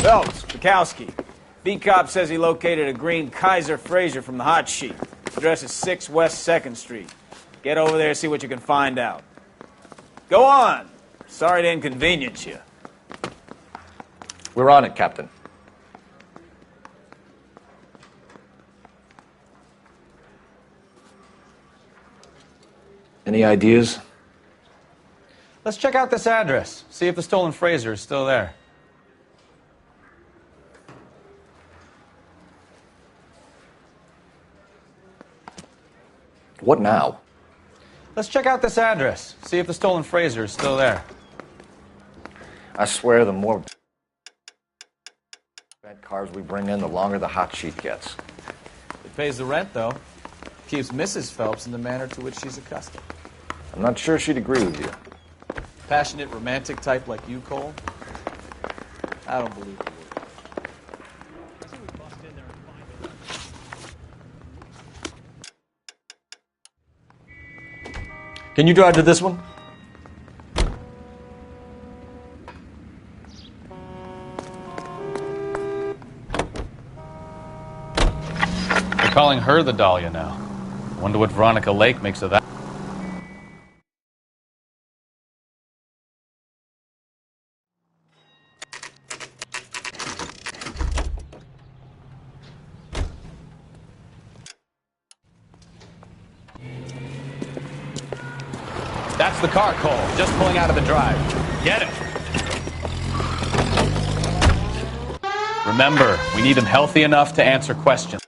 Phelps, Bukowski. B-Cop says he located a green Kaiser Fraser from the hot sheet. Address is 6 West 2nd Street. Get over there and see what you can find out. Go on. Sorry to inconvenience you. We're on it, Captain. Any ideas? Let's check out this address. See if the stolen Fraser is still there. What now? Let's check out this address. See if the stolen Fraser is still there. I swear the more cars we bring in, the longer the hot sheet gets. It pays the rent, though. Keeps Mrs. Phelps in the manner to which she's accustomed. I'm not sure she'd agree with you. Passionate, romantic type like you, Cole? I don't believe it. Can you drive to this one? They're calling her the Dahlia now. Wonder what Veronica Lake makes of that. That's the car, Cole. Just pulling out of the drive. Get it. Remember, we need him healthy enough to answer questions.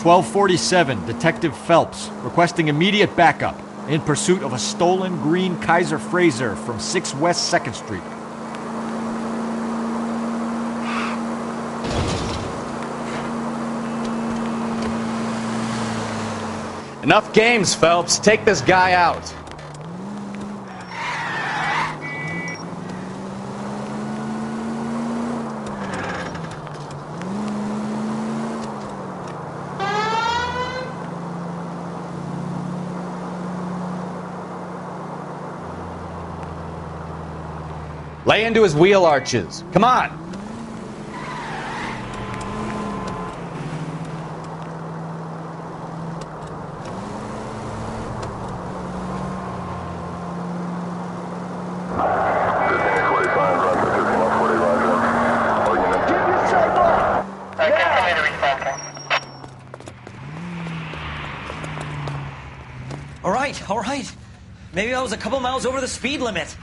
"1247, Detective Phelps, requesting immediate backup in pursuit of a stolen green Kaiser Fraser from 6 West 2nd Street. Enough games, Phelps. Take this guy out. Lay into his wheel arches. Come on. All right. Maybe I was a couple miles over the speed limit.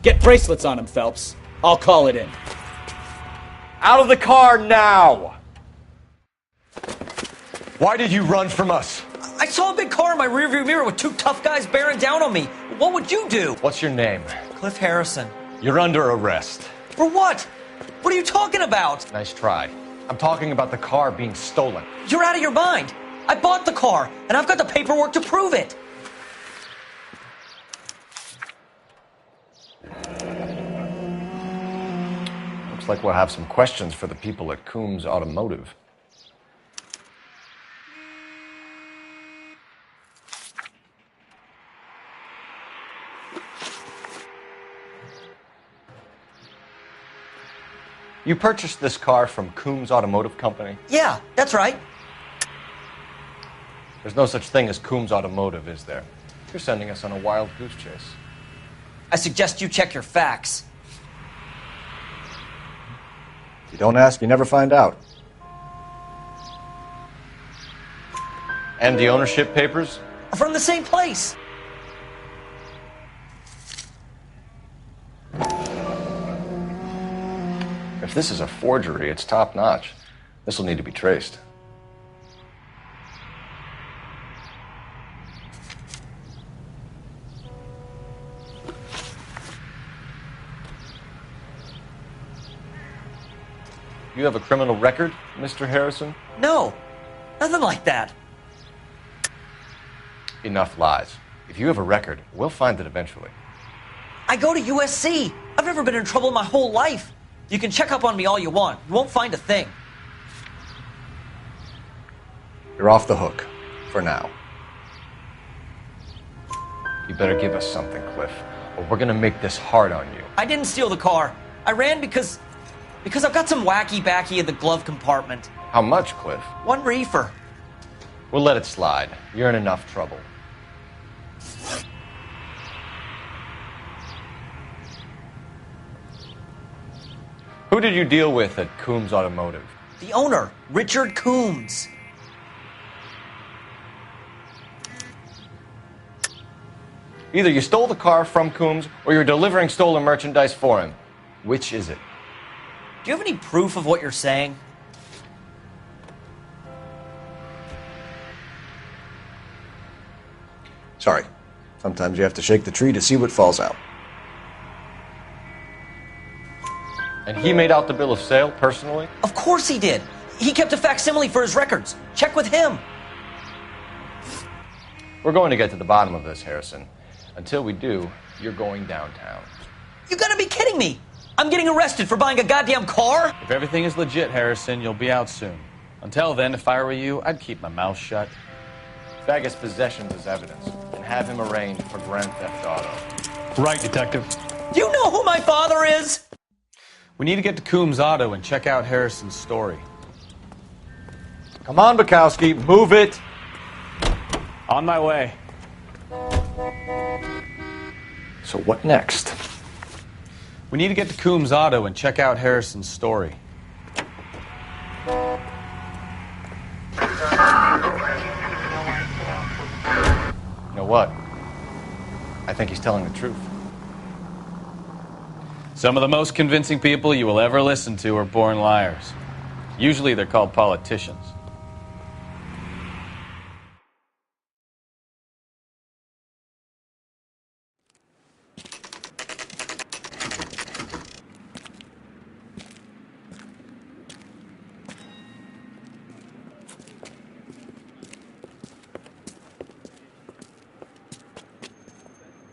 Get bracelets on him, Phelps. I'll call it in. Out of the car now! Why did you run from us? I saw a big car in my rearview mirror with 2 tough guys bearing down on me. What would you do? What's your name? Cliff Harrison. You're under arrest. For what? What are you talking about? Nice try. I'm talking about the car being stolen. You're out of your mind. I bought the car, and I've got the paperwork to prove it. Looks like we'll have some questions for the people at Coombs Automotive. You purchased this car from Coombs Automotive Company? Yeah, that's right. There's no such thing as Coombs Automotive, is there? You're sending us on a wild goose chase. I suggest you check your facts. You don't ask, you never find out. And the ownership papers? From the same place. If this is a forgery, it's top-notch. This will need to be traced. You have a criminal record, Mr. Harrison? No, nothing like that. Enough lies. If you have a record, we'll find it eventually. I go to USC. I've never been in trouble my whole life. You can check up on me all you want. You won't find a thing. You're off the hook. For now. You better give us something, Cliff, or we're gonna make this hard on you. I didn't steal the car. I ran because I've got some wacky backy in the glove compartment. How much, Cliff? 1 reefer. We'll let it slide. You're in enough trouble. Who did you deal with at Coombs Automotive? The owner, Richard Coombs. Either you stole the car from Coombs or you're delivering stolen merchandise for him. Which is it? Do you have any proof of what you're saying? Sorry. Sometimes you have to shake the tree to see what falls out. And he made out the bill of sale personally? Of course he did. He kept a facsimile for his records. Check with him. We're going to get to the bottom of this, Harrison. Until we do, you're going downtown. You gotta be kidding me. I'm getting arrested for buying a goddamn car? If everything is legit, Harrison, you'll be out soon. Until then, if I were you, I'd keep my mouth shut. Bag his possessions as evidence and have him arraigned for grand theft auto. Right, Detective. Do you know who my father is? We need to get to Coombs Auto and check out Harrison's story. Come on, Bukowski, move it. On my way. So what next? We need to get to Coombs Auto and check out Harrison's story. You know what? I think he's telling the truth. Some of the most convincing people you will ever listen to are born liars. Usually they're called politicians.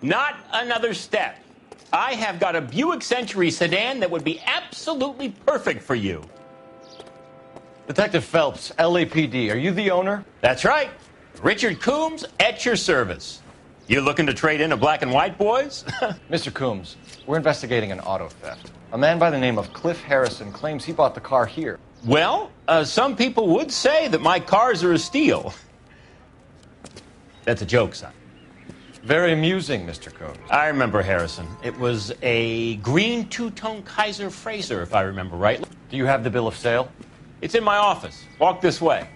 Not another step. I have got a Buick Century sedan that would be absolutely perfect for you. Detective Phelps, LAPD, are you the owner? That's right. Richard Coombs at your service. You looking to trade in a black and white, boys? Mr. Coombs, we're investigating an auto theft. A man by the name of Cliff Harrison claims he bought the car here. Well, some people would say that my cars are a steal. That's a joke, son. Very amusing, Mr. Coombs. I remember Harrison. It was a green two-tone Kaiser Frazer, if I remember right. Do you have the bill of sale? It's in my office. Walk this way.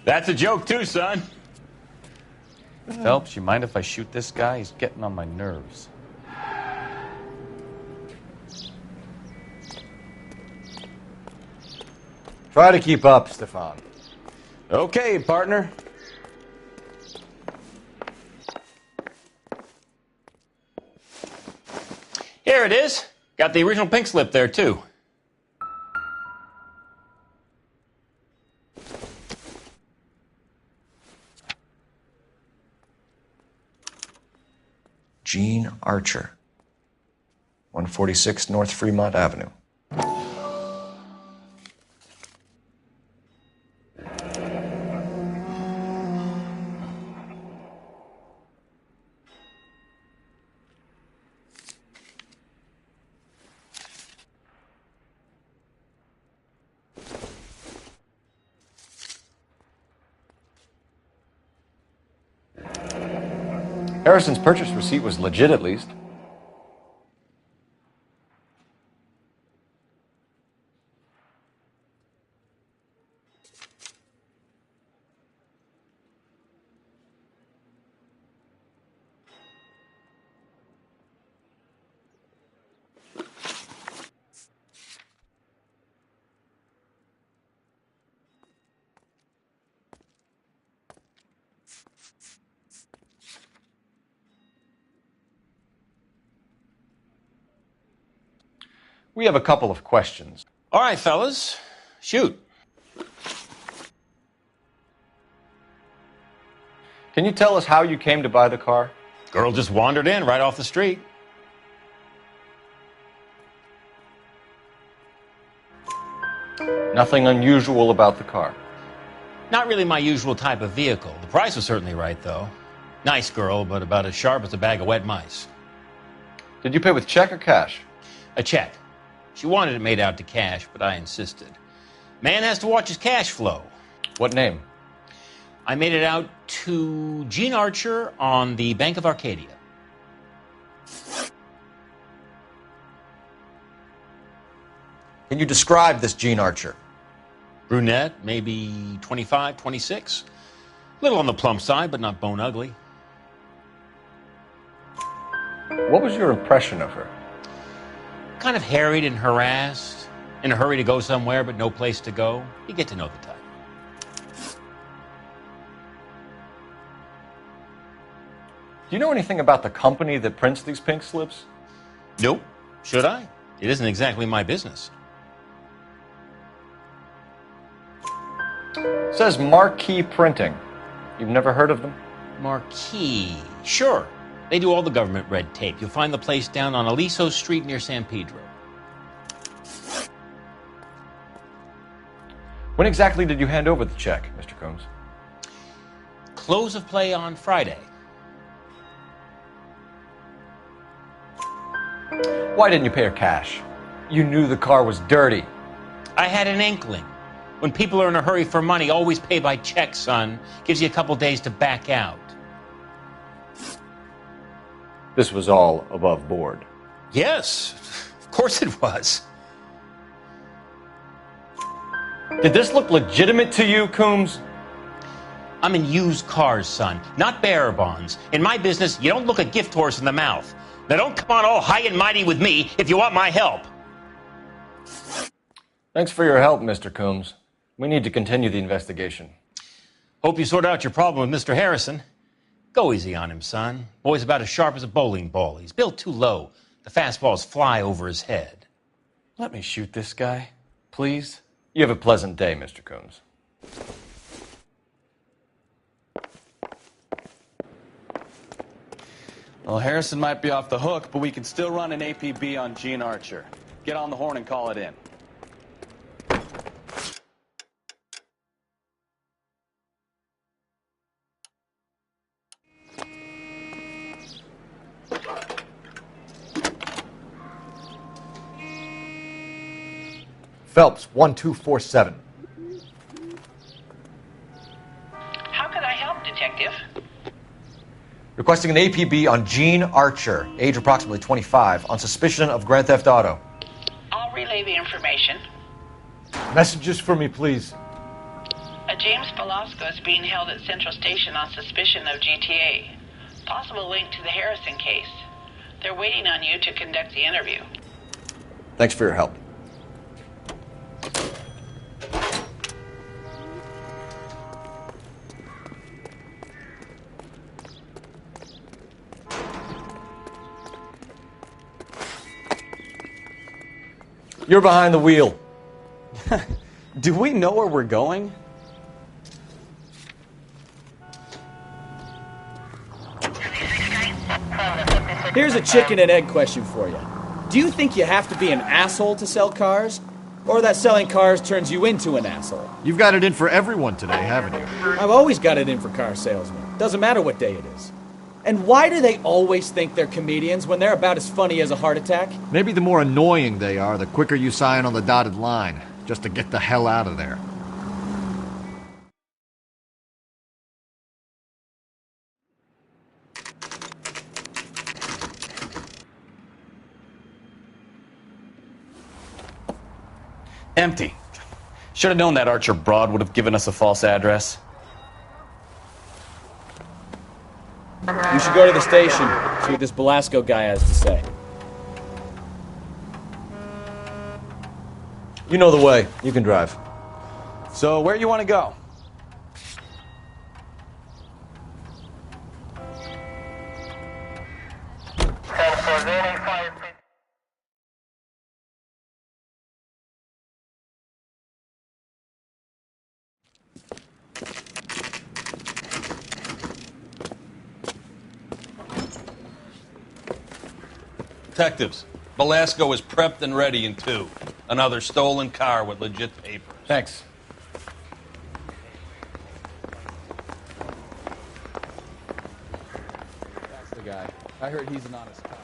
That's a joke, too, son. Phelps, you mind if I shoot this guy? He's getting on my nerves. Try to keep up, Stefan. Okay, partner. Here it is. Got the original pink slip there, too. Gene Archer, 146 North Fremont Avenue. Harrison's purchase receipt was legit, at least. We have a couple of questions. All right, fellas. Shoot. Can you tell us how you came to buy the car? Girl just wandered in right off the street. Nothing unusual about the car. Not really my usual type of vehicle. The price was certainly right, though. Nice girl, but about as sharp as a bag of wet mice. Did you pay with check or cash? A check. She wanted it made out to cash, but I insisted. Man has to watch his cash flow. What name? I made it out to Gene Archer on the Bank of Arcadia. Can you describe this Gene Archer? Brunette, maybe 25, 26. A little on the plump side, but not bone ugly. What was your impression of her? Kind of harried and harassed. In a hurry to go somewhere, but no place to go. You get to know the type. Do you know anything about the company that prints these pink slips? Nope. Should I? It isn't exactly my business. It says Marquee Printing. You've never heard of them? Marquee. Sure. They do all the government red tape. You'll find the place down on Aliso Street near San Pedro. When exactly did you hand over the check, Mr. Combs? Close of play on Friday. Why didn't you pay her cash? You knew the car was dirty. I had an inkling. When people are in a hurry for money, always pay by check, son. Gives you a couple days to back out. This was all above board. Yes, of course it was. Did this look legitimate to you, Coombs? I'm in used cars, son, not bearer bonds. In my business, you don't look a gift horse in the mouth. Now don't come on all high and mighty with me if you want my help. Thanks for your help, Mr. Coombs. We need to continue the investigation. Hope you sort out your problem with Mr. Harrison. Go easy on him, son. Boy's about as sharp as a bowling ball. He's built too low. The fastballs fly over his head. Let me shoot this guy, please. You have a pleasant day, Mr. Coombs. Well, Harrison might be off the hook, but we can still run an APB on Gene Archer. Get on the horn and call it in. Phelps, 1247. How can I help, Detective? Requesting an APB on Gene Archer, age approximately 25, on suspicion of Grand Theft Auto. I'll relay the information. Messages for me, please. A James Velasco is being held at Central Station on suspicion of GTA. Possible link to the Harrison case. They're waiting on you to conduct the interview. Thanks for your help. You're behind the wheel. Do we know where we're going? Here's a chicken and egg question for you. Do you think you have to be an asshole to sell cars? Or that selling cars turns you into an asshole? You've got it in for everyone today, haven't you? I've always got it in for car salesmen. Doesn't matter what day it is. And why do they always think they're comedians when they're about as funny as a heart attack? Maybe the more annoying they are, the quicker you sign on the dotted line, just to get the hell out of there. Empty. Should have known that Archer broad would have given us a false address. You should go to the station, see what this Velasco guy has to say. You know the way. You can drive. So, where you want to go? Detectives, Belasco is prepped and ready in 2. Another stolen car with legit papers. Thanks. That's the guy. I heard he's an honest cop.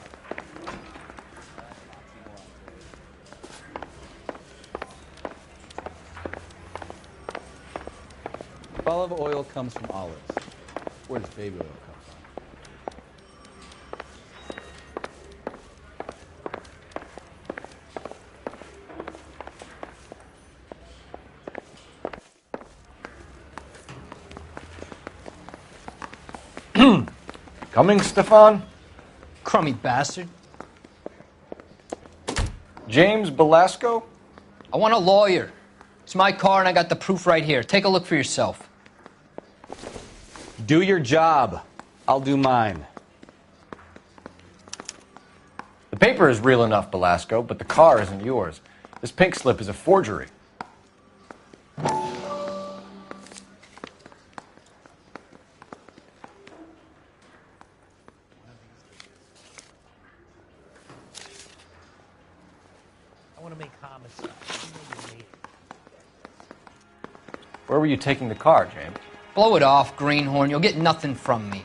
Olive oil comes from olives. Where does baby oil come from? Coming, Stefan? Crummy bastard. James Belasco? I want a lawyer. It's my car and I got the proof right here. Take a look for yourself. Do your job. I'll do mine. The paper is real enough, Belasco, but the car isn't yours. This pink slip is a forgery. Where were you taking the car, James? Blow it off, greenhorn. You'll get nothing from me.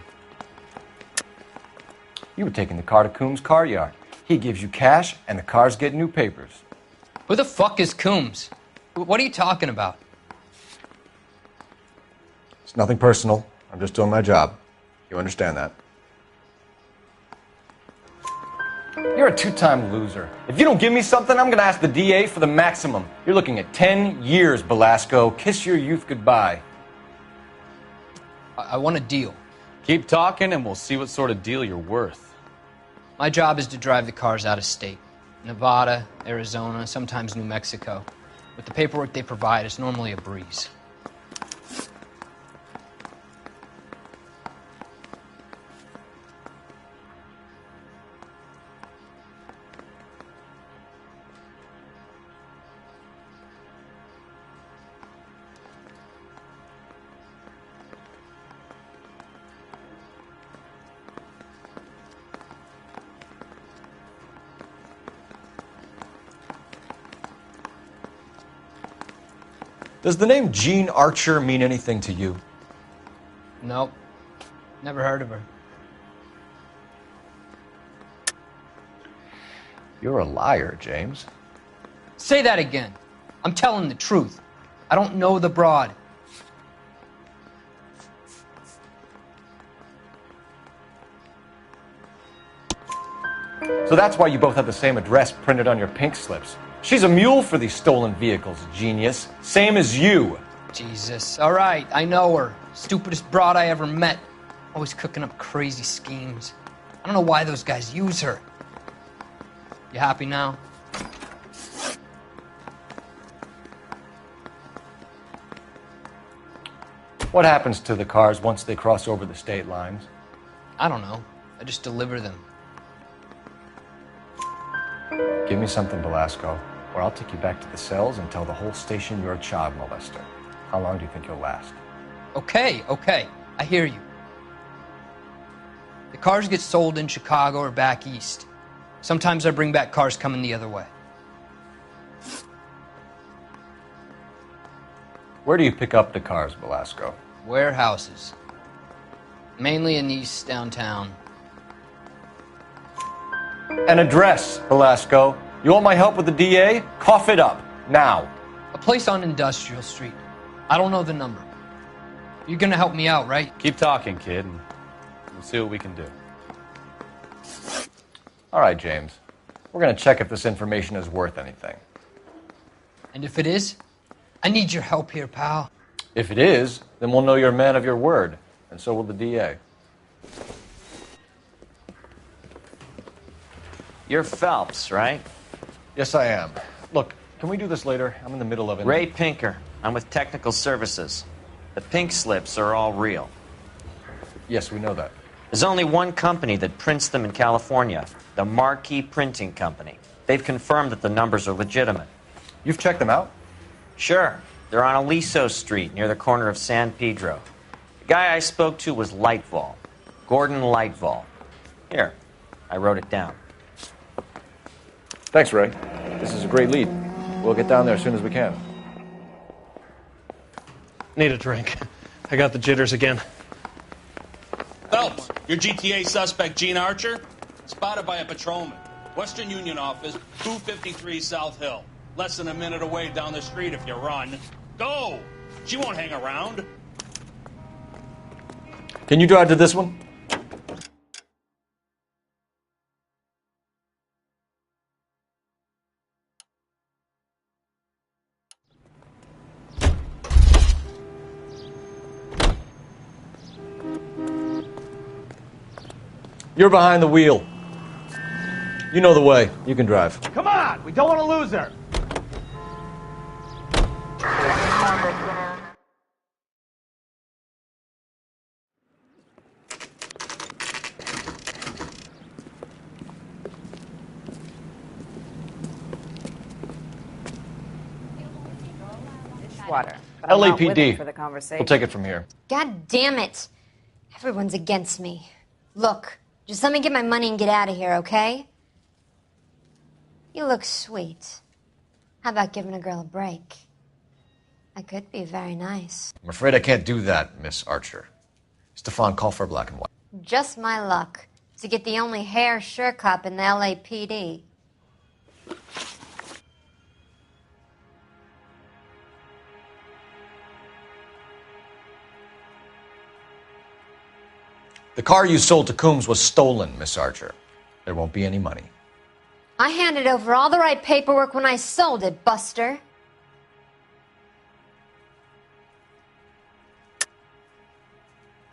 You were taking the car to Coombs' car yard. He gives you cash, and the cars get new papers. Who the fuck is Coombs? What are you talking about? It's nothing personal. I'm just doing my job. You understand that? You're a 2-time loser. If you don't give me something, I'm going to ask the DA for the maximum. You're looking at 10 years, Belasco. Kiss your youth goodbye. I want a deal. Keep talking and we'll see what sort of deal you're worth. My job is to drive the cars out of state. Nevada, Arizona, sometimes New Mexico. With the paperwork they provide, it's normally a breeze. Does the name Jean Archer mean anything to you? Nope. Never heard of her. You're a liar, James. Say that again. I'm telling the truth. I don't know the broad. So that's why you both have the same address printed on your pink slips. She's a mule for these stolen vehicles, genius. Same as you. Jesus. All right, I know her. Stupidest broad I ever met. Always cooking up crazy schemes. I don't know why those guys use her. You happy now? What happens to the cars once they cross over the state lines? I don't know. I just deliver them. Give me something, Belasco, or I'll take you back to the cells and tell the whole station you're a child molester. How long do you think you'll last? Okay. I hear you. The cars get sold in Chicago or back east. Sometimes I bring back cars coming the other way. Where do you pick up the cars, Belasco? Warehouses. Mainly in East downtown. An address, Belasco. You want my help with the DA? Cough it up, now. A place on Industrial Street. I don't know the number. You're gonna help me out, right? Keep talking, kid, and we'll see what we can do. All right, James. We're going to check if this information is worth anything. And if it is, I need your help here, pal. If it is, then we'll know you're a man of your word, and so will the DA. You're Phelps, right? Yes, I am. Look, can we do this later? I'm in the middle of it. Ray Pinker. I'm with Technical Services. The pink slips are all real. Yes, we know that. There's only one company that prints them in California, the Marquee Printing Company. They've confirmed that the numbers are legitimate. You've checked them out? Sure. They're on Aliso Street, near the corner of San Pedro. The guy I spoke to was Lightval. Gordon Lightval. Here, I wrote it down. Thanks, Ray. This is a great lead. We'll get down there as soon as we can. Need a drink. I got the jitters again. Phelps, your GTA suspect, Gene Archer, spotted by a patrolman. Western Union office, 253 South Hill. Less than a minute away down the street if you run. Go! She won't hang around. Can you drive to this one? You're behind the wheel. You know the way. You can drive. Come on! We don't want to lose her! Water. But I'm not with it for the LAPD. conversation. We'll take it from here. God damn it. Everyone's against me. Look, just let me get my money and get out of here, okay? You look sweet. How about giving a girl a break? I could be very nice. I'm afraid I can't do that, Miss Archer. Stefan, call for black and white. Just my luck to get the only hair sure cop in the LAPD. The car you sold to Coombs was stolen, Miss Archer. There won't be any money. I handed over all the right paperwork when I sold it, Buster.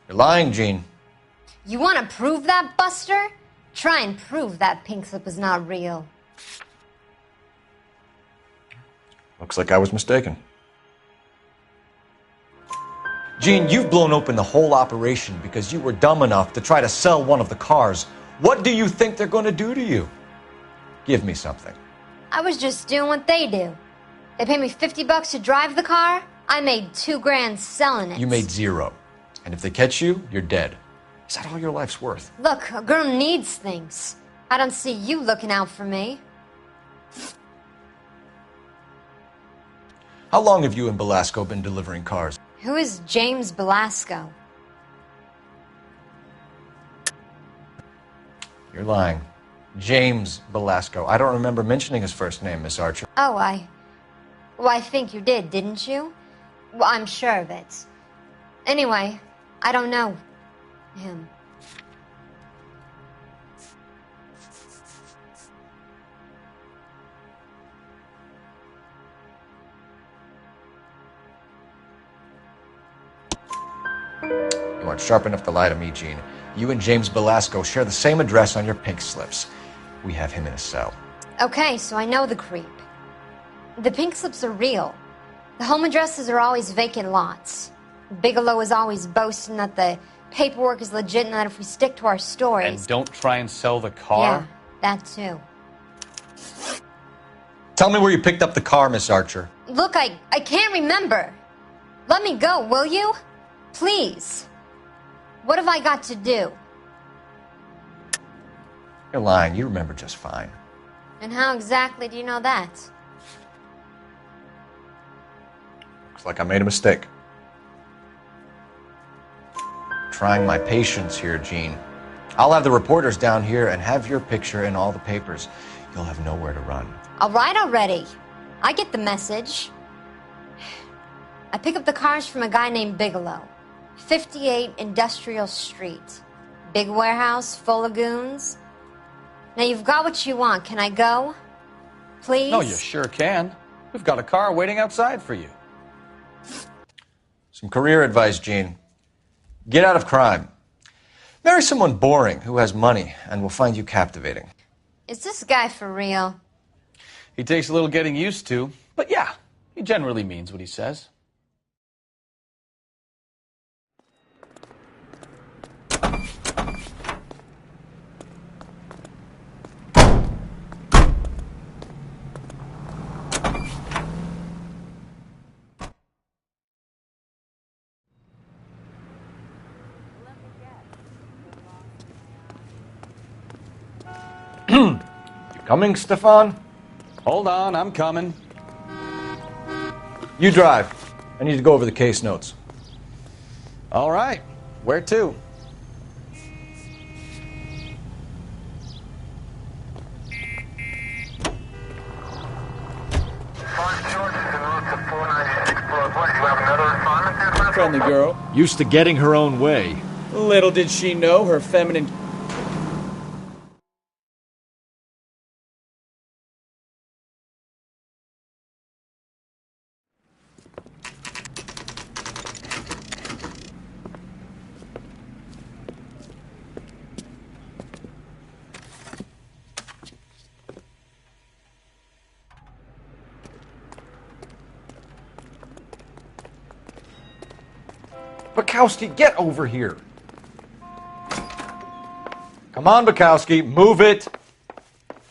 You're lying, Gene. You want to prove that, Buster? Try and prove that pink slip was not real. Looks like I was mistaken. Gene, you've blown open the whole operation because you were dumb enough to try to sell one of the cars. What do you think they're going to do to you? Give me something. I was just doing what they do. They paid me $50 to drive the car. I made $2 grand selling it. You made zero. And if they catch you, you're dead. Is that all your life's worth? Look, a girl needs things. I don't see you looking out for me. How long have you and Belasco been delivering cars? Who is James Belasco? You're lying. James Belasco. I don't remember mentioning his first name, Miss Archer. Oh, I think you did, didn't you? Well, I'm sure of it. Anyway, I don't know him. You aren't sharp enough to lie to me, Gene. You and James Belasco share the same address on your pink slips. We have him in a cell. Okay, so I know the creep. The pink slips are real. The home addresses are always vacant lots. Bigelow is always boasting that the paperwork is legit and that if we stick to our stories... And don't try and sell the car? Yeah, that too. Tell me where you picked up the car, Miss Archer. Look, I can't remember. Let me go, will you? Please. What have I got to do? You're lying. You remember just fine. And how exactly do you know that? Looks like I made a mistake. Trying my patience here, Gene. I'll have the reporters down here and have your picture in all the papers. You'll have nowhere to run. All right already. I get the message. I pick up the cars from a guy named Bigelow. 58 Industrial Street. Big warehouse, full of goons. Now you've got what you want. Can I go? Please? No, you sure can. We've got a car waiting outside for you. Some career advice, Gene. Get out of crime. Marry someone boring who has money and will find you captivating. Is this guy for real? He takes a little getting used to, but yeah, he generally means what he says. You coming, Stefan? Hold on, I'm coming. You drive. I need to go over the case notes. All right. Where to? Friendly girl. Used to getting her own way. Little did she know her feminine... Bukowski, get over here. Come on, Bukowski, move it.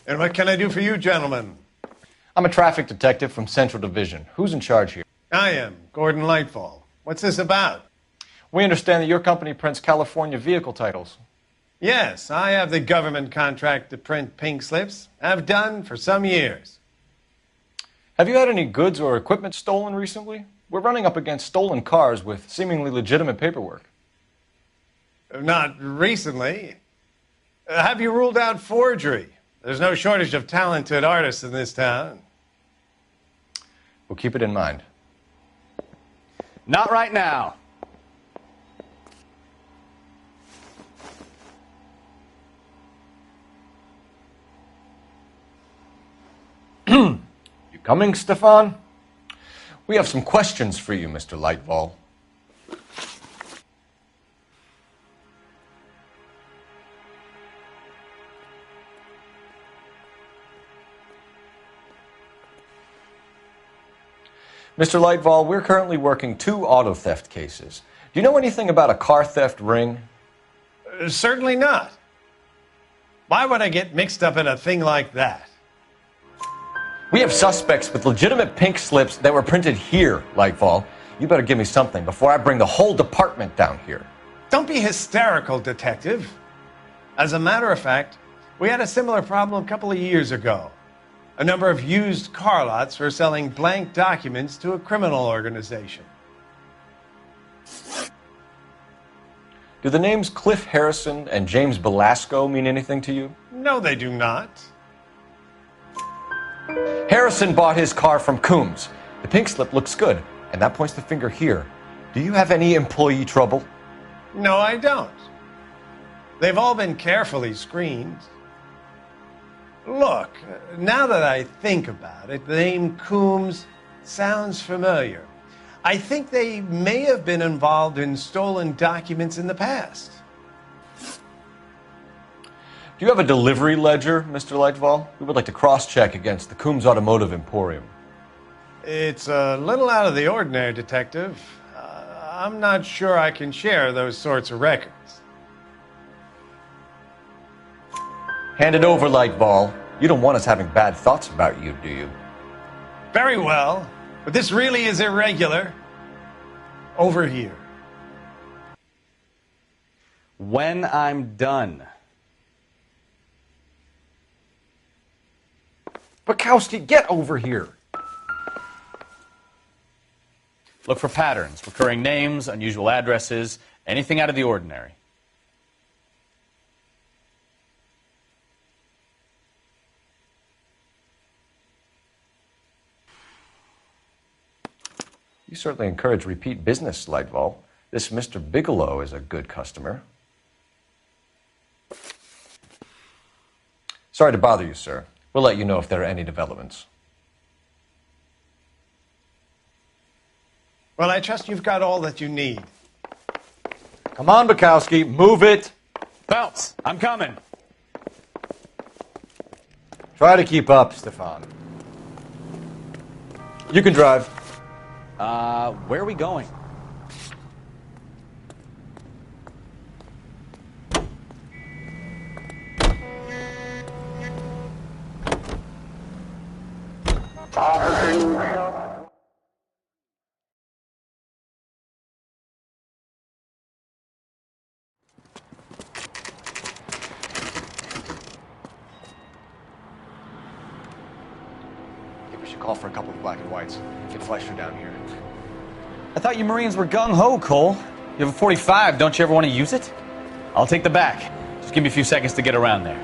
And what can I do for you, gentlemen? I'm a traffic detective from Central Division. Who's in charge here? I am, Gordon Lightfall. What's this about? We understand that your company prints California vehicle titles. Yes, I have the government contract to print pink slips. I've done for some years. Have you had any goods or equipment stolen recently? We're running up against stolen cars with seemingly legitimate paperwork. Not recently. Have you ruled out forgery? There's no shortage of talented artists in this town. We'll keep it in mind. Not right now. You coming, Stefan? We have some questions for you, Mr. Lightfall. Mr. Lightfall, we're currently working 2 auto theft cases. Do you know anything about a car theft ring? Certainly not. Why would I get mixed up in a thing like that? We have suspects with legitimate pink slips that were printed here, Lightfall. You better give me something before I bring the whole department down here. Don't be hysterical, Detective. As a matter of fact, we had a similar problem a couple of years ago. A number of used car lots were selling blank documents to a criminal organization. Do the names Cliff Harrison and James Belasco mean anything to you? No, they do not. Harrison bought his car from Coombs. The pink slip looks good, and that points the finger here. Do you have any employee trouble? No, I don't. They've all been carefully screened. Look, now that I think about it, the name Coombs sounds familiar. I think they may have been involved in stolen documents in the past. Do you have a delivery ledger, Mr. Lightfall? We would like to cross-check against the Coombs Automotive Emporium. It's a little out of the ordinary, Detective. I'm not sure I can share those sorts of records. Hand it over, Lightfall. You don't want us having bad thoughts about you, do you? Very well, but this really is irregular. Over here. When I'm done. Bukowski, get over here. Look for patterns, recurring names, unusual addresses, anything out of the ordinary. You certainly encourage repeat business, Lightfall. This Mr. Bigelow is a good customer. Sorry to bother you, sir. We'll let you know if there are any developments. Well, I trust you've got all that you need. Come on, Bukowski, move it. Bounce, I'm coming. Try to keep up, Stefan. You can drive. Where are we going? We should call for a couple of black and whites. Get Fleischer down here. I thought you Marines were gung-ho, Cole. You have a 45. Don't you ever want to use it? I'll take the back. Just give me a few seconds to get around there.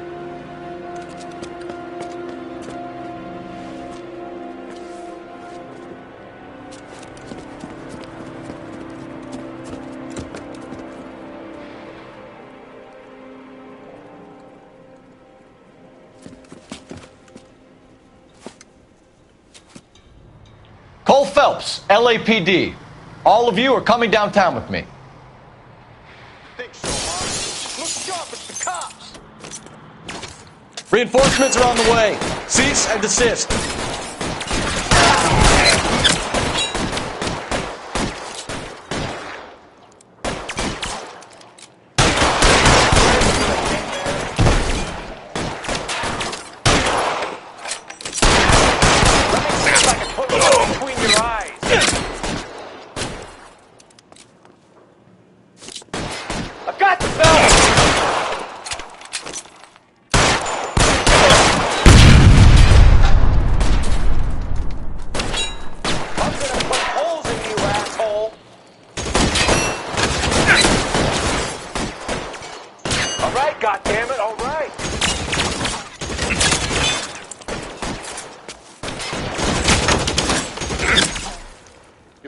Cole Phelps, LAPD. All of you are coming downtown with me. Think so, huh? Look sharp, it's the cops. Reinforcements are on the way. Cease and desist.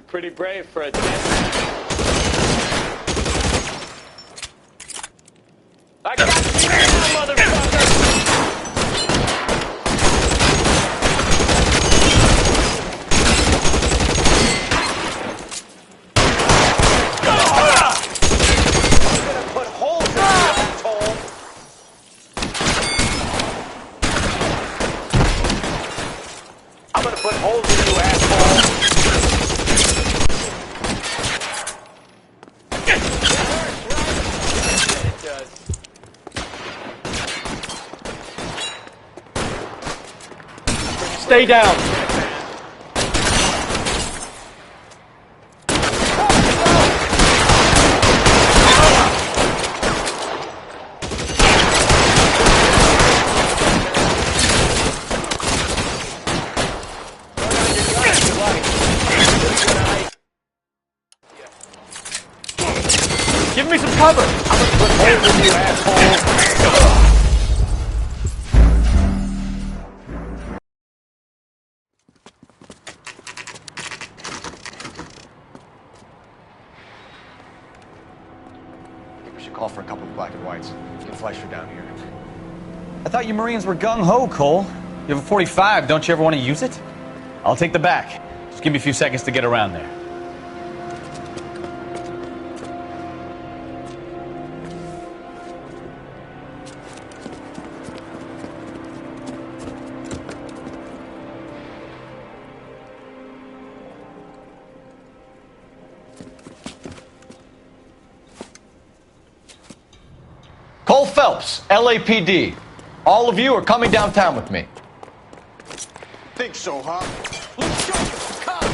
Pretty brave for a 10. I got you now, motherfucker! I'm gonna put holes in you, asshole! I'm gonna put holes in you, asshole! Stay down. Give me some cover. I'm gonna put holes in you, asshole. Call for a couple of black and whites. Get Fleischer down here. I thought you Marines were gung-ho, Cole. You have a 45. Don't you ever want to use it? I'll take the back. Just give me a few seconds to get around there. Cole Phelps, LAPD. All of you are coming downtown with me. Think so, huh? Look sharp, it's the cops!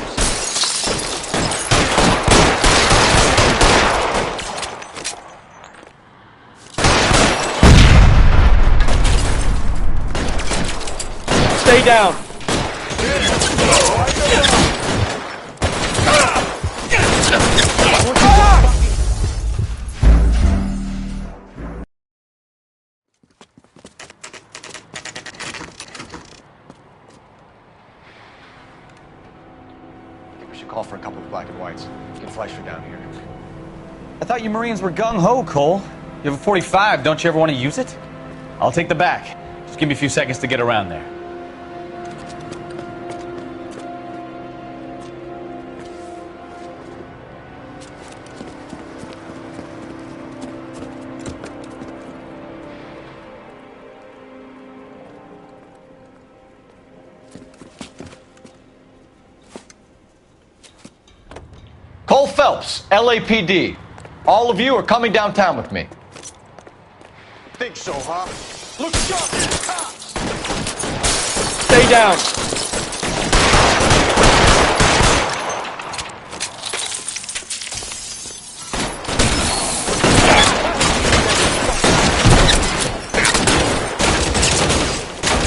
Stay down. Call for a couple of black and whites. Get Fleischer down here. I thought you Marines were gung-ho, Cole. You have a 45. Don't you ever want to use it? I'll take the back. Just give me a few seconds to get around there. Cole Phelps, LAPD. All of you are coming downtown with me. Think so, huh? Look sharp, it's the cops! Stay down.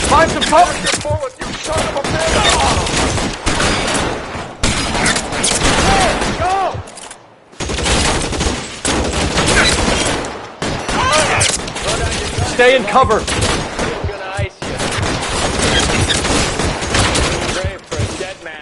'Find some cover! Get forward, you son of a bitch! Stay in cover. I'm gonna ice you. Brave for a dead man.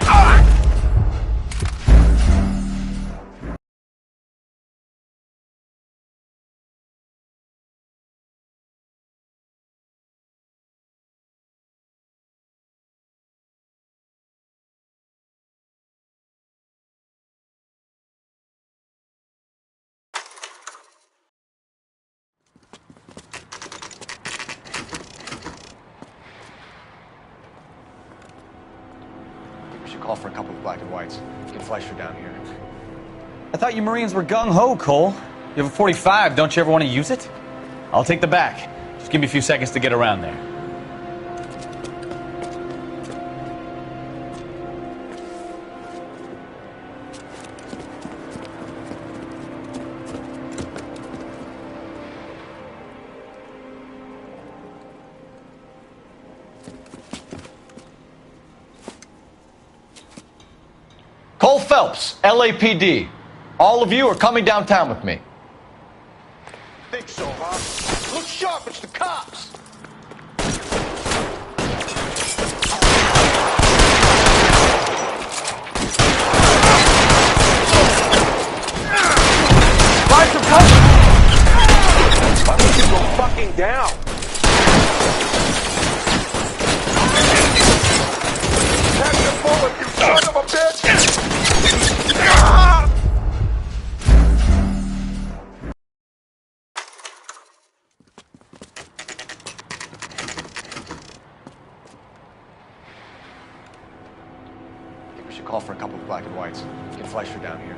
We should call for a couple of black and whites. Get Fleischer down here. I thought you Marines were gung-ho, Cole. You have a 45. Don't you ever want to use it? I'll take the back. Just give me a few seconds to get around there. Cole Phelps, LAPD. All of you are coming downtown with me. Think so, huh? Look sharp, it's the cops. Find some cover. Why don't you go fucking down? Have your bullet, you son of a bitch! We should call for a couple of black and whites. Get Fleischer down here.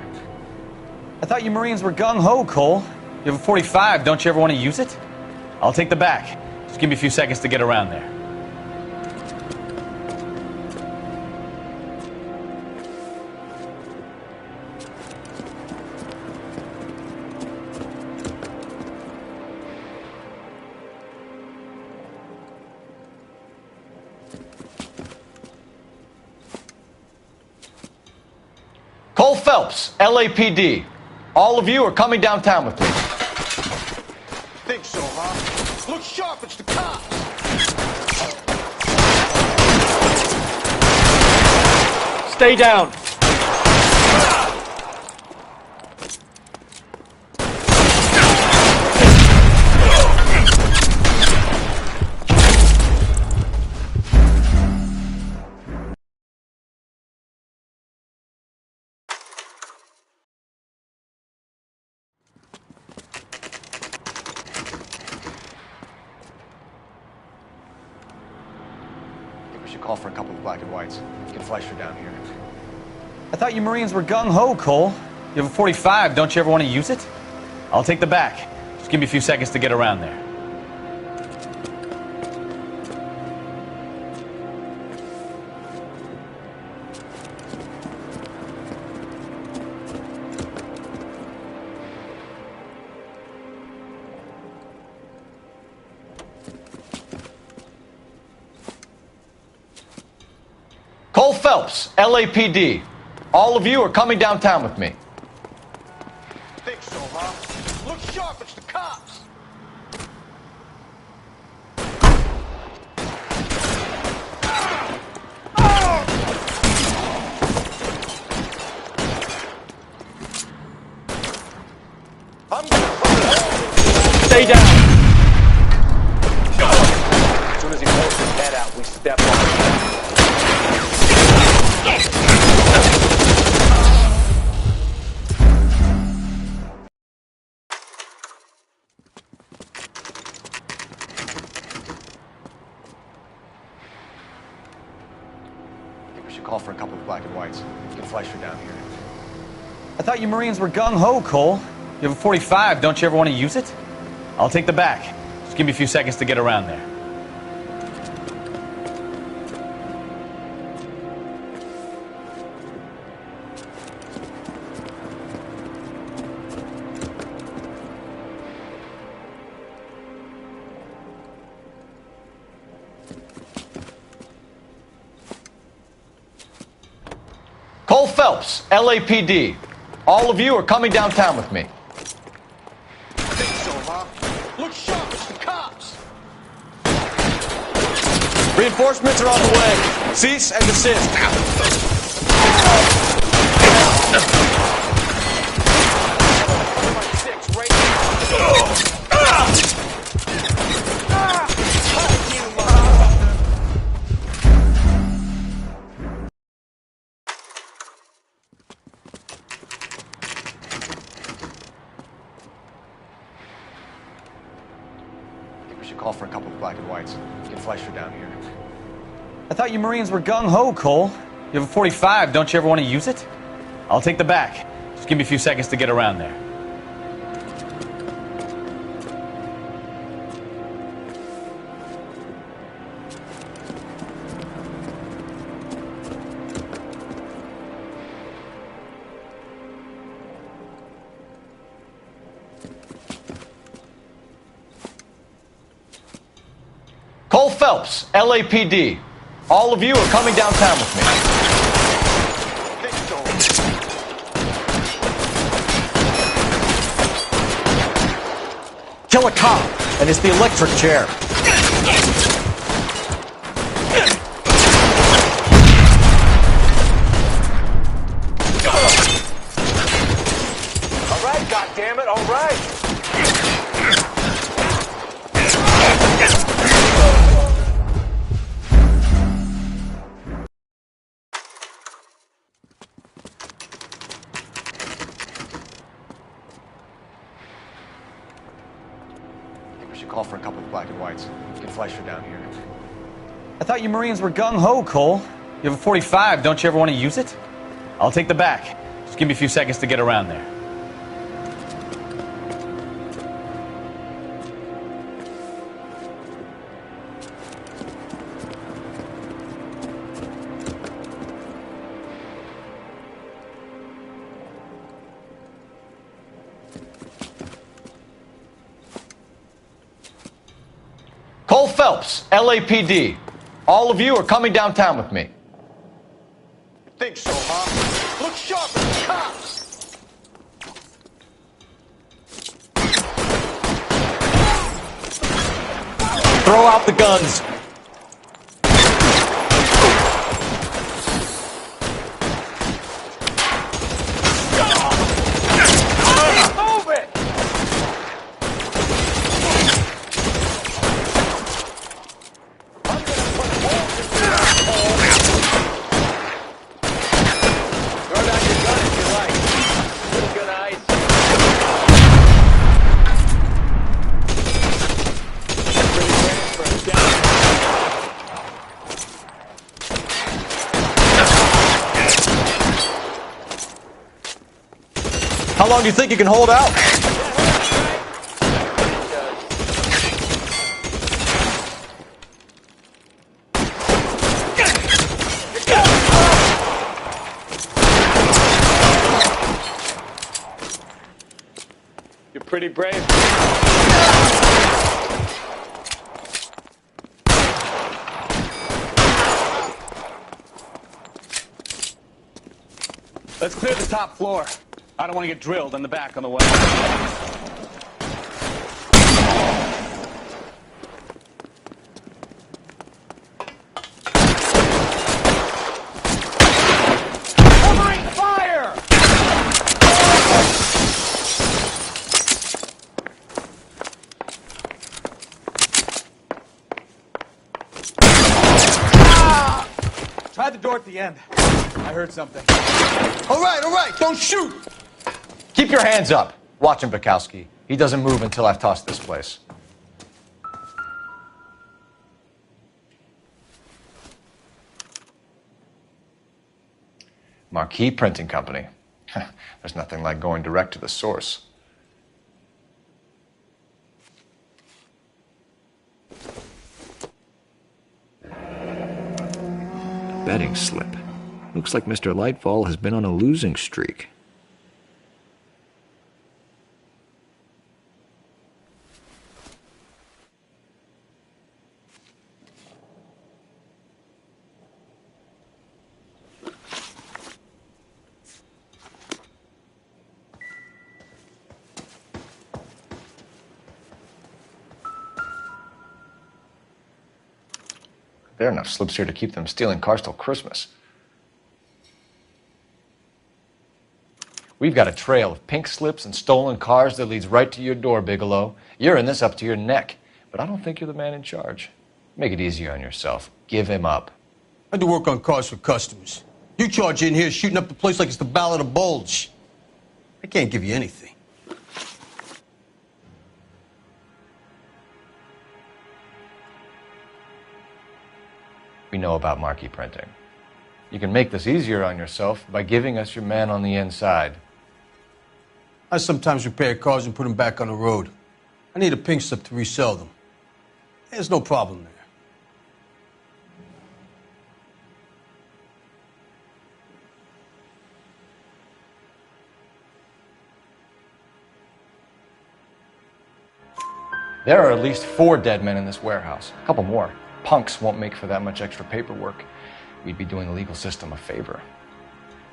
I thought you Marines were gung-ho, Cole. You have a 45. Don't you ever want to use it? I'll take the back. Just give me a few seconds to get around there. Cole Phelps, LAPD. All of you are coming downtown with me. Think so, huh? Look sharp, it's the cops. Stay down. We should call for a couple of black and whites. Get Fleischer down here. I thought you Marines were gung-ho, Cole. You have a 45. Don't you ever want to use it? I'll take the back. Just give me a few seconds to get around there. Cole Phelps, LAPD. All of you are coming downtown with me. Think so, huh? Look sharp, it's the cops. I'm gonna put it all. Stay down. As soon as he pulls his head out, we step on him. We should call for a couple of black and whites. Get Fleischer down here. I thought you Marines were gung-ho, Cole. You have a 45. Don't you ever want to use it? I'll take the back. Just give me a few seconds to get around there. Cole Phelps, LAPD. All of you are coming downtown with me. Think so, huh? Look sharp, it's the cops. Reinforcements are on the way. Cease and desist. Call for a couple of black and whites. Get Fleischer down here. I thought you Marines were gung-ho, Cole. You have a 45. Don't you ever want to use it? I'll take the back. Just give me a few seconds to get around there. Cole Phelps, LAPD. All of you are coming downtown with me. Kill a cop, and it's the electric chair. All right, goddammit, all right. Call for a couple of black and whites. Get Fleischer down here. I thought you Marines were gung-ho, Cole. You have a 45. Don't you ever want to use it? I'll take the back. Just give me a few seconds to get around there. Cole Phelps, LAPD. All of you are coming downtown with me. Think so, huh? Look sharp at the cops. Throw out the guns. Move it! How long do you think you can hold out? You're pretty brave. Let's clear the top floor. I don't want to get drilled in the back on the way. Covering fire! Ah! Try the door at the end. I heard something. All right, don't shoot! Keep your hands up. Watch him, Bukowski. He doesn't move until I've tossed this place. Marquee Printing Company. There's nothing like going direct to the source. Betting slip. Looks like Mr. Lightfall has been on a losing streak. There are enough slips here to keep them stealing cars till Christmas. We've got a trail of pink slips and stolen cars that leads right to your door, Bigelow. You're in this up to your neck, but I don't think you're the man in charge. Make it easier on yourself. Give him up. I do work on cars for customers. You charge in here shooting up the place like it's the Ballad of Bulge. I can't give you anything. We know about marquee printing. You can make this easier on yourself by giving us your man on the inside. I sometimes repair cars and put them back on the road. I need a pink slip to resell them. There's no problem there. There are at least 4 dead men in this warehouse. A couple more. Punks won't make for that much extra paperwork. We'd be doing the legal system a favor.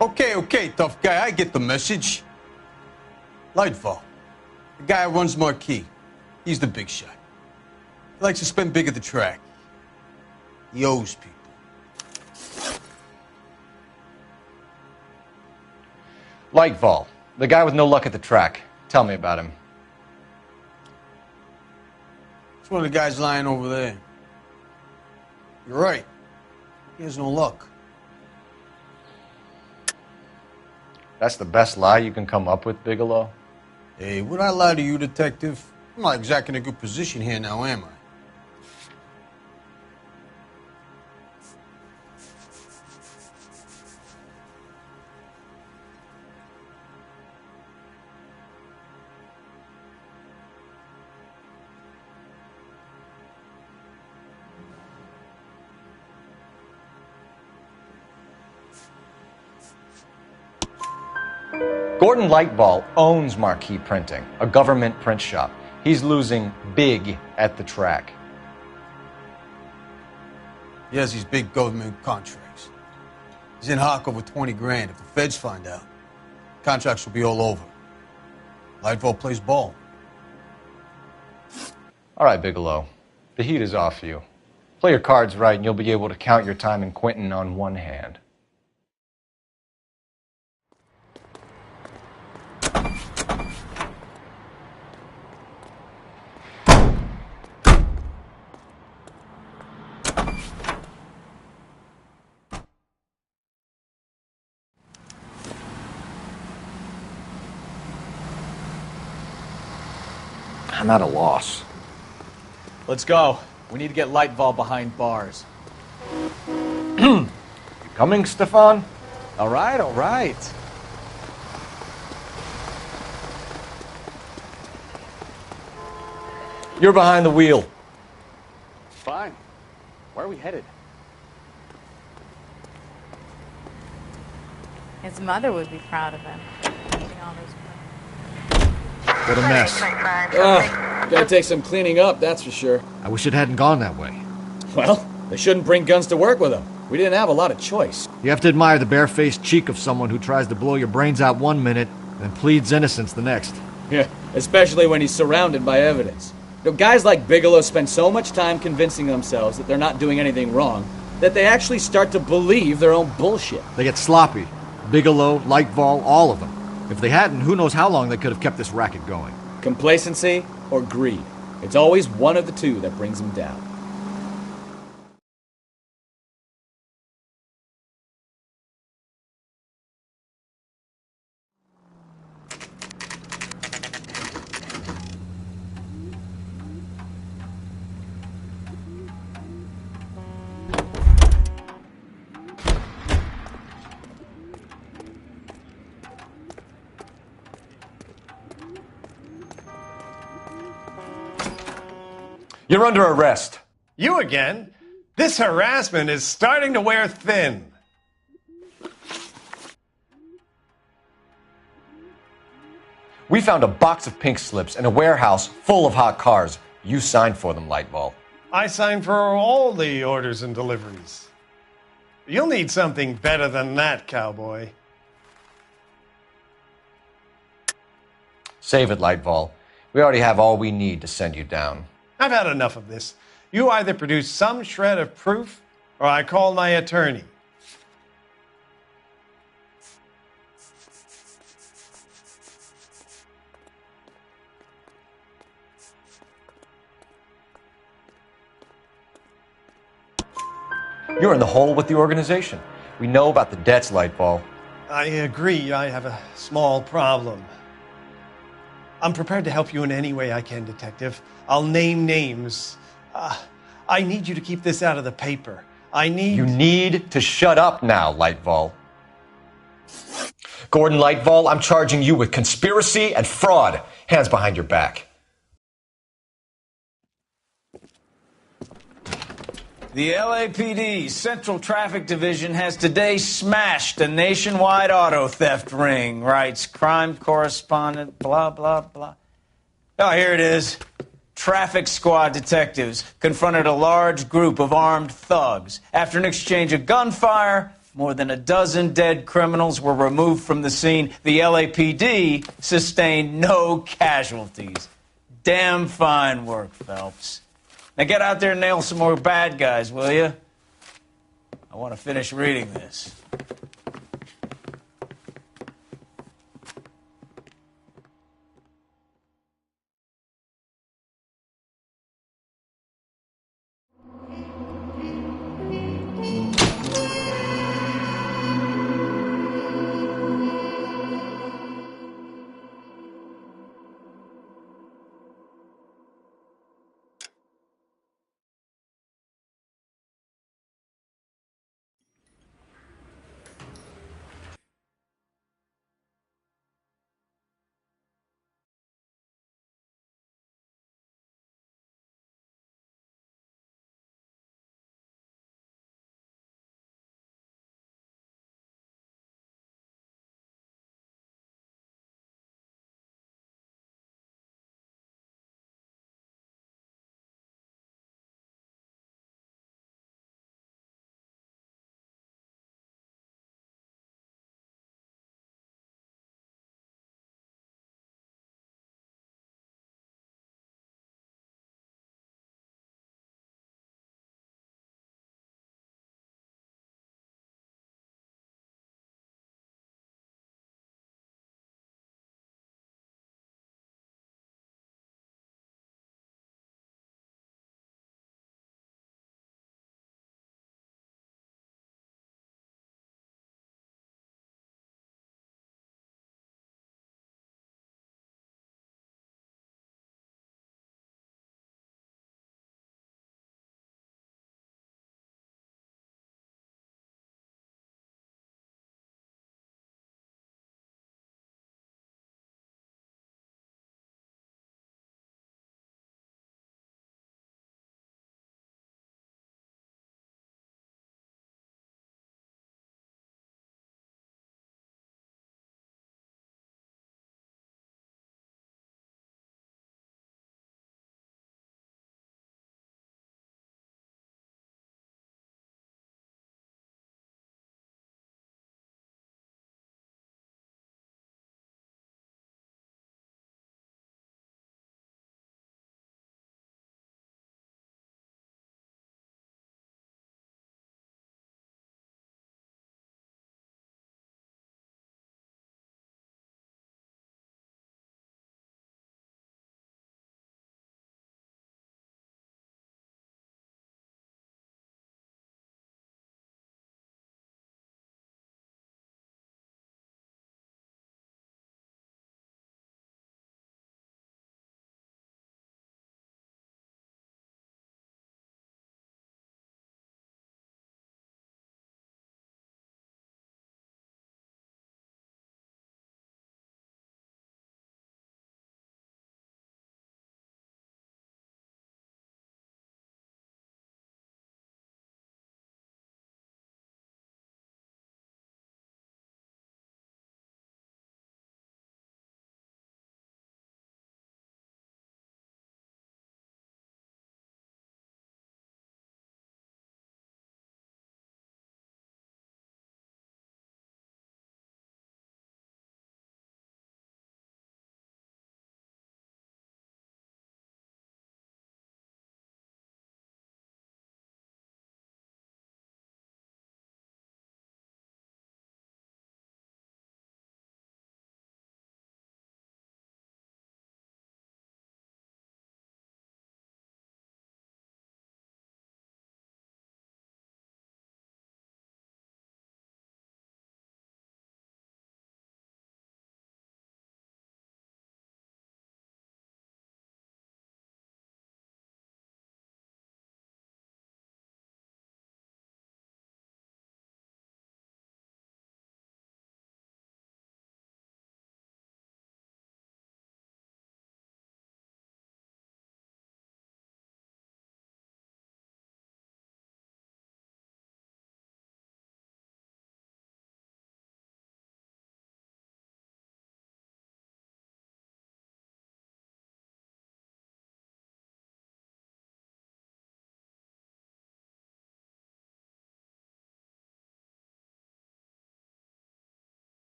Okay, tough guy. I get the message. Lightfall, the guy who runs Marquee. He's the big shot. He likes to spend big at the track. He owes people. Lightfall, the guy with no luck at the track. Tell me about him. It's one of the guys lying over there. You're right. He has no luck. That's the best lie you can come up with, Bigelow? Hey, would I lie to you, detective? I'm not exactly in a good position here now, am I? Gordon Lightball owns Marquee Printing, a government print shop. He's losing big at the track. He has these big government contracts. He's in hock over 20 grand. If the feds find out, contracts will be all over. Lightball plays ball. All right, Bigelow. The heat is off you. Play your cards right and you'll be able to count your time in Quentin on one hand. I'm at a loss. Let's go. We need to get Lightball behind bars. You coming, Stefan? All right, all right. You're behind the wheel. Fine. Where are we headed? His mother would be proud of him. All those What a mess. Gotta take some cleaning up, that's for sure. I wish it hadn't gone that way. Well, they shouldn't bring guns to work with them. We didn't have a lot of choice. You have to admire the barefaced cheek of someone who tries to blow your brains out one minute, then pleads innocence the next. Yeah, especially when he's surrounded by evidence. You know, guys like Bigelow spend so much time convincing themselves that they're not doing anything wrong that they actually start to believe their own bullshit. They get sloppy. Bigelow, Lightball, all of them. If they hadn't, who knows how long they could have kept this racket going. Complacency or greed. It's always one of the two that brings them down. You're under arrest. You again? This harassment is starting to wear thin. We found a box of pink slips in a warehouse full of hot cars. You signed for them, Lightball. I signed for all the orders and deliveries. You'll need something better than that, cowboy. Save it, Lightball. We already have all we need to send you down. I've had enough of this. You either produce some shred of proof, or I call my attorney. You're in the hole with the organization. We know about the debts, Lightball. I agree. I have a small problem. I'm prepared to help you in any way I can, Detective. I'll name names. I need you to keep this out of the paper. You need to shut up now, Lightball. Gordon Lightball, I'm charging you with conspiracy and fraud. Hands behind your back. The LAPD Central Traffic Division has today smashed a nationwide auto theft ring, writes crime correspondent, blah, blah, blah. Oh, here it is. Traffic squad detectives confronted a large group of armed thugs. After an exchange of gunfire, more than a dozen dead criminals were removed from the scene. The LAPD sustained no casualties. Damn fine work, Phelps. Now get out there and nail some more bad guys, will you? I want to finish reading this.